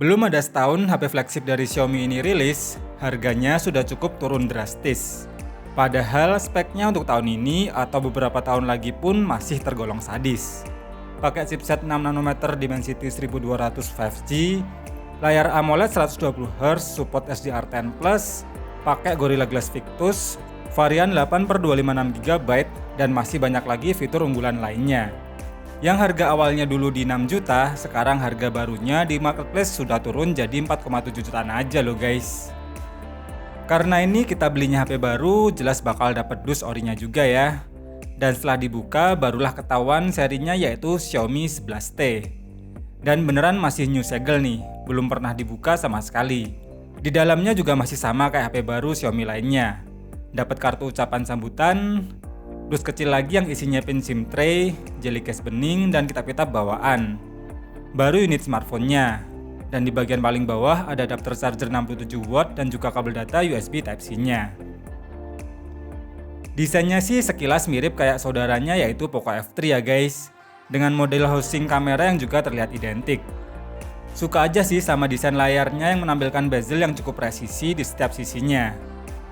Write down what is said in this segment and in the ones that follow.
Belum ada setahun HP flagship dari Xiaomi ini rilis, harganya sudah cukup turun drastis. Padahal speknya untuk tahun ini atau beberapa tahun lagi pun masih tergolong sadis. Pakai chipset 6 nanometer Dimensity 1200 5G, layar AMOLED 120Hz, support SDR10+, pakai Gorilla Glass Victus, varian 8/256GB, dan masih banyak lagi fitur unggulan lainnya. Yang harga awalnya dulu di 6 juta, sekarang harga barunya di marketplace sudah turun jadi 4,7 jutaan aja loh guys. Karena ini kita belinya HP baru, jelas bakal dapat dus orinya juga ya. Dan setelah dibuka, barulah ketahuan serinya yaitu Xiaomi 11T. Dan beneran masih new segel nih, belum pernah dibuka sama sekali. Di dalamnya juga masih sama kayak HP baru Xiaomi lainnya. Dapat kartu ucapan sambutan, dus kecil lagi yang isinya pin SIM tray, jelly case bening, dan kitab-kitab bawaan. Baru unit smartphone-nya. Dan di bagian paling bawah ada adapter charger 67W dan juga kabel data USB Type-C-nya. Desainnya sih sekilas mirip kayak saudaranya yaitu Poco F3 ya guys, dengan model housing kamera yang juga terlihat identik. Suka aja sih sama desain layarnya yang menampilkan bezel yang cukup presisi di setiap sisinya.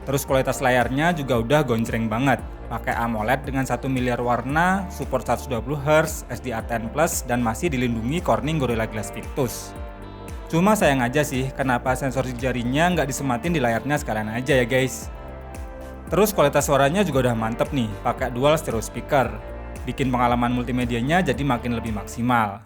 Terus kualitas layarnya juga udah gonjreng banget, pakai AMOLED dengan 1 miliar warna, support 120Hz, SDR10+, dan masih dilindungi Corning Gorilla Glass Victus. Cuma sayang aja sih, kenapa sensor jarinya nggak disematin di layarnya sekalian aja ya guys. Terus kualitas suaranya juga udah mantep nih, pakai dual stereo speaker. Bikin pengalaman multimedianya jadi makin lebih maksimal.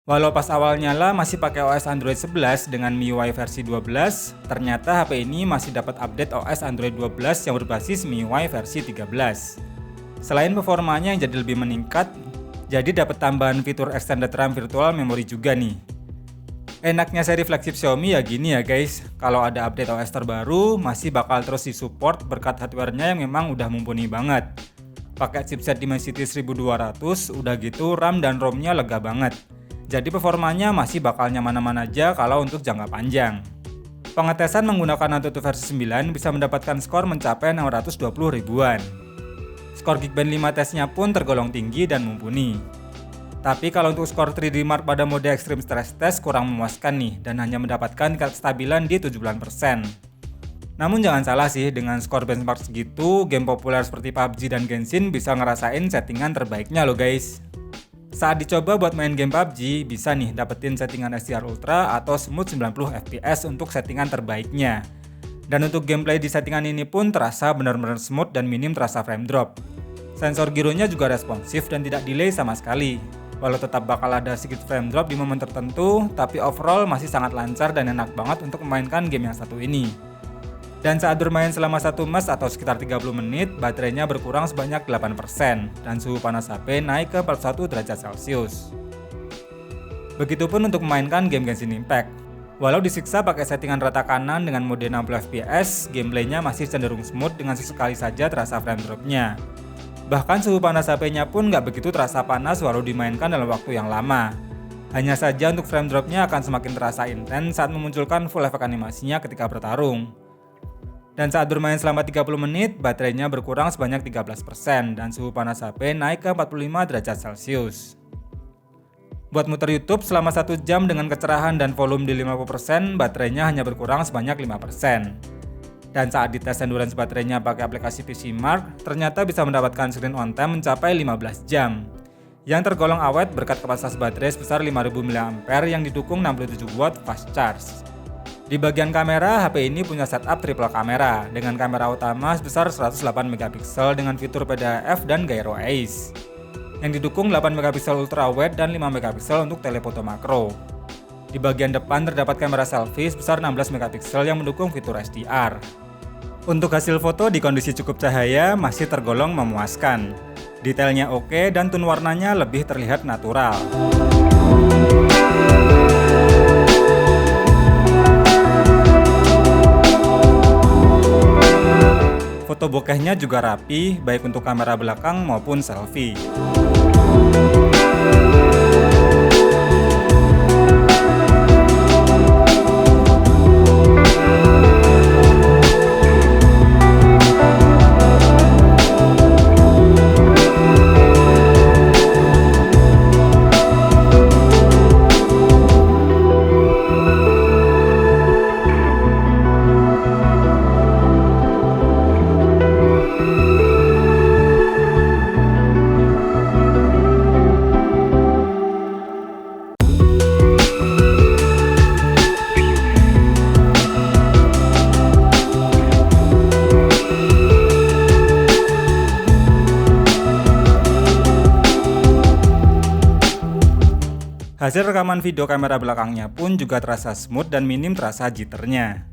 Walau pas awal nyala masih pakai OS Android 11 dengan MIUI versi 12, ternyata HP ini masih dapat update OS Android 12 yang berbasis MIUI versi 13. Selain performanya yang jadi lebih meningkat, jadi dapat tambahan fitur extended RAM virtual memory juga nih. Enaknya seri flagship Xiaomi ya gini ya guys, kalau ada update OS terbaru masih bakal terus disupport berkat hardware-nya yang memang udah mumpuni banget. Pakai chipset Dimensity 1200, udah gitu RAM dan ROM-nya lega banget. Jadi performanya masih bakal nyaman-nyaman aja kalau untuk jangka panjang. Pengetesan menggunakan Antutu versi 9 bisa mendapatkan skor mencapai 620 ribuan. Skor Geekbench 5 tesnya pun tergolong tinggi dan mumpuni. Tapi kalau untuk skor 3D Mark pada mode Extreme Stress Test kurang memuaskan nih dan hanya mendapatkan tingkat kestabilan di 70%. Namun jangan salah sih, dengan skor benchmark segitu, game populer seperti PUBG dan Genshin bisa ngerasain settingan terbaiknya loh guys. Saat dicoba buat main game PUBG, bisa nih dapetin settingan SDR Ultra atau smooth 90 fps untuk settingan terbaiknya. Dan untuk gameplay di settingan ini pun terasa benar-benar smooth dan minim terasa frame drop. Sensor gironya juga responsif dan tidak delay sama sekali. Walau tetap bakal ada sedikit frame drop di momen tertentu, tapi overall masih sangat lancar dan enak banget untuk memainkan game yang satu ini. Dan saat bermain selama 1 match atau sekitar 30 menit, baterainya berkurang sebanyak 8% dan suhu panas HP naik ke 41 derajat Celcius. Begitupun untuk memainkan game Genshin Impact. Walau disiksa pakai settingan rata kanan dengan mode 60 fps, gameplaynya masih cenderung smooth dengan sesekali saja terasa frame dropnya. Bahkan suhu panas HP-nya pun nggak begitu terasa panas walau dimainkan dalam waktu yang lama. Hanya saja untuk frame dropnya akan semakin terasa intens saat memunculkan full efek animasinya ketika bertarung. Dan saat bermain selama 30 menit, baterainya berkurang sebanyak 13% dan suhu panas HP naik ke 45 derajat Celcius. Buat muter YouTube selama 1 jam dengan kecerahan dan volume di 50%, baterainya hanya berkurang sebanyak 5%. Dan saat dites endurance baterainya pakai aplikasi PC Mark, ternyata bisa mendapatkan screen on time mencapai 15 jam. Yang tergolong awet berkat kapasitas baterai sebesar 5000 mAh yang didukung 67W fast charge. Di bagian kamera, HP ini punya setup triple kamera dengan kamera utama sebesar 108 MP dengan fitur PDAF dan gyro Ace. Yang didukung 8 MP ultra wide dan 5 MP untuk telefoto makro. Di bagian depan terdapat kamera selfie sebesar 16 MP yang mendukung fitur SDR. Untuk hasil foto di kondisi cukup cahaya masih tergolong memuaskan. Detailnya oke dan tone warnanya lebih terlihat natural. Foto bokehnya juga rapi, baik untuk kamera belakang maupun selfie. Hasil rekaman video kamera belakangnya pun juga terasa smooth dan minim terasa jitternya.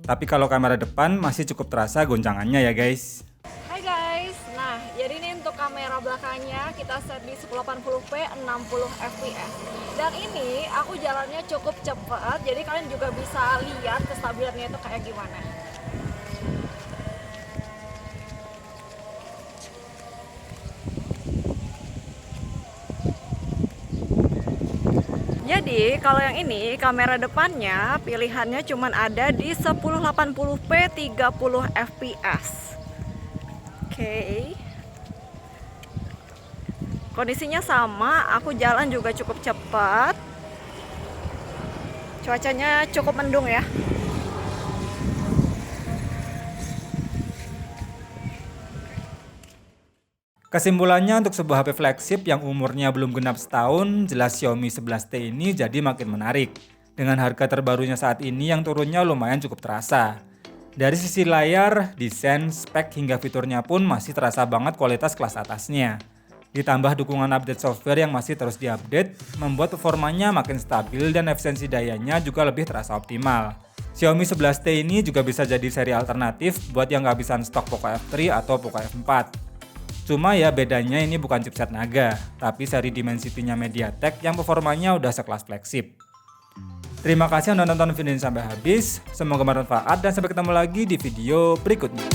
Tapi kalau kamera depan masih cukup terasa goncangannya ya guys. Hai guys, nah jadi ini untuk kamera belakangnya kita set di 1080p 60 fps. Dan ini aku jalannya cukup cepat, jadi kalian juga bisa lihat kestabilannya itu kayak gimana. Jadi kalau yang ini kamera depannya pilihannya cuma ada di 1080p 30 fps. Oke. Kondisinya sama, aku jalan juga cukup cepat. Cuacanya cukup mendung ya. Kesimpulannya untuk sebuah HP flagship yang umurnya belum genap setahun, jelas Xiaomi 11T ini jadi makin menarik. Dengan harga terbarunya saat ini yang turunnya lumayan cukup terasa. Dari sisi layar, desain, spek hingga fiturnya pun masih terasa banget kualitas kelas atasnya. Ditambah dukungan update software yang masih terus diupdate, membuat performanya makin stabil dan efisiensi dayanya juga lebih terasa optimal. Xiaomi 11T ini juga bisa jadi seri alternatif buat yang kehabisan stok Poco F3 atau Poco F4. Cuma ya bedanya ini bukan chipset Naga, tapi seri Dimensity-nya MediaTek yang performanya udah sekelas flagship. Terima kasih udah nonton video ini sampai habis, semoga bermanfaat dan sampai ketemu lagi di video berikutnya.